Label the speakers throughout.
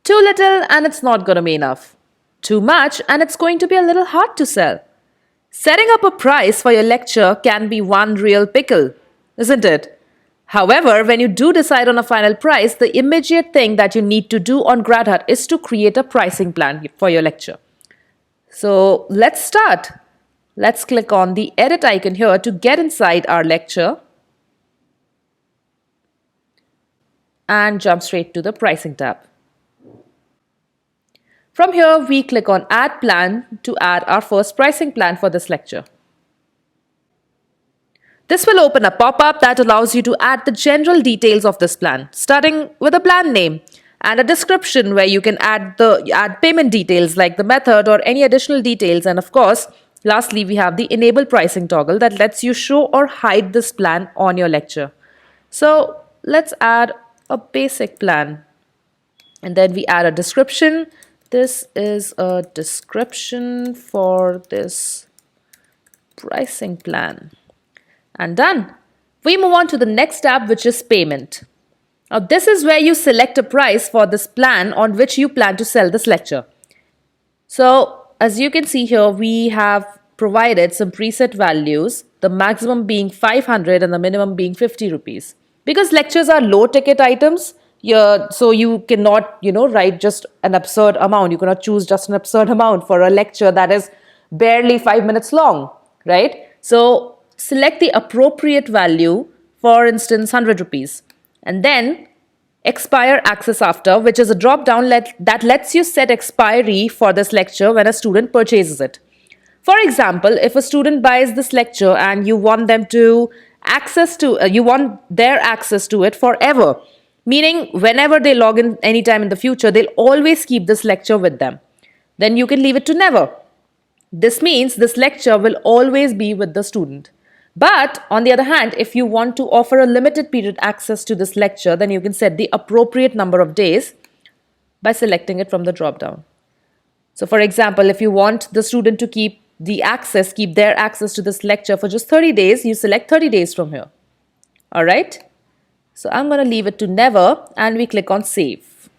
Speaker 1: Too little and it's not going to be enough. Too much and it's going to be a little hard to sell. Setting up a price for your lecture can be one real pickle, isn't it? However, when you do decide on a final price, the immediate thing that you need to do on GradHut is to create a pricing plan for your lecture. So let's start. Let's click on the edit icon here to get inside our lecture and jump straight to the pricing tab. From here, we click on Add Plan to add our first pricing plan for this lecture. This will open a pop-up that allows you to add the general details of this plan, starting with a plan name and a description where you can add payment details like the method or any additional details. And of course, lastly, we have the Enable Pricing toggle that lets you show or hide this plan on your lecture. So let's add a basic plan. And then we add a description. This is a description for this pricing plan. And done. We move on to the next tab, which is payment. Now, this is where you select a price for this plan on which you plan to sell this lecture. So, as you can see here, we have provided some preset values, the maximum being 500 and the minimum being 50 rupees. Because lectures are low ticket items, so you cannot, write just an absurd amount. You cannot choose just an absurd amount for a lecture that is barely 5 minutes long, right? So select the appropriate value, for instance, 100 rupees. And then expire access after, which is a drop down that lets you set expiry for this lecture when a student purchases it. For example, if a student buys this lecture and you want them to you want their access to it forever, meaning whenever they log in anytime in the future, they'll always keep this lecture with them. Then you can leave it to never. This means this lecture will always be with the student. But on the other hand, if you want to offer a limited period access to this lecture, then you can set the appropriate number of days by selecting it from the drop down. So for example, if you want the student to keep their access to this lecture for just 30 days, you select 30 days from here. All right. So I'm going to leave it to never and we click on save.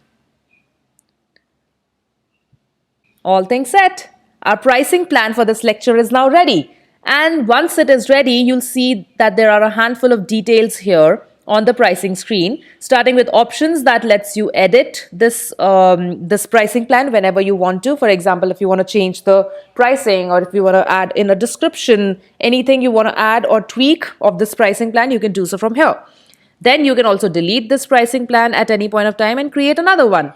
Speaker 1: All things set. Our pricing plan for this lecture is now ready. And once it is ready, you'll see that there are a handful of details here on the pricing screen, starting with options that lets you edit this pricing plan whenever you want to. For example, if you want to change the pricing or if you want to add in a description, anything you want to add or tweak of this pricing plan, you can do so from here. Then you can also delete this pricing plan at any point of time and create another one.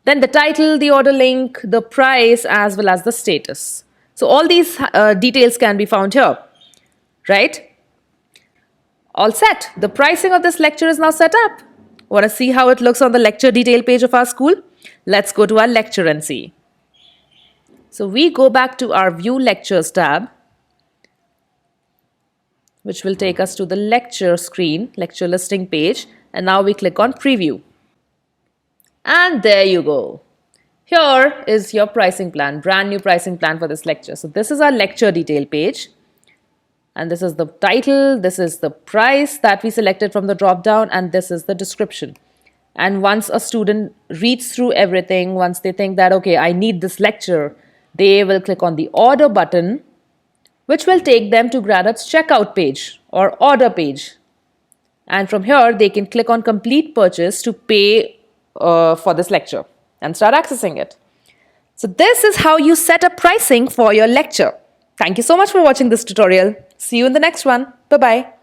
Speaker 1: Then the title, the order link, the price, as well as the status. So all these details can be found here, right? All set. The pricing of this lecture is now set up. Want to see how it looks on the lecture detail page of our school? Let's go to our lecture and see. So we go back to our View Lectures tab, which will take us to the lecture screen, lecture listing page. And now we click on Preview. And there you go. Here is your pricing plan, brand new pricing plan for this lecture. So this is our lecture detail page. And this is the title, this is the price that we selected from the drop down, and this is the description. And once a student reads through everything, once they think that, okay, I need this lecture, they will click on the order button, which will take them to GradHut's checkout page or order page. And from here, they can click on complete purchase to pay for this lecture and start accessing it. So this is how you set up pricing for your lecture. Thank you so much for watching this tutorial. See you in the next one. Bye-bye.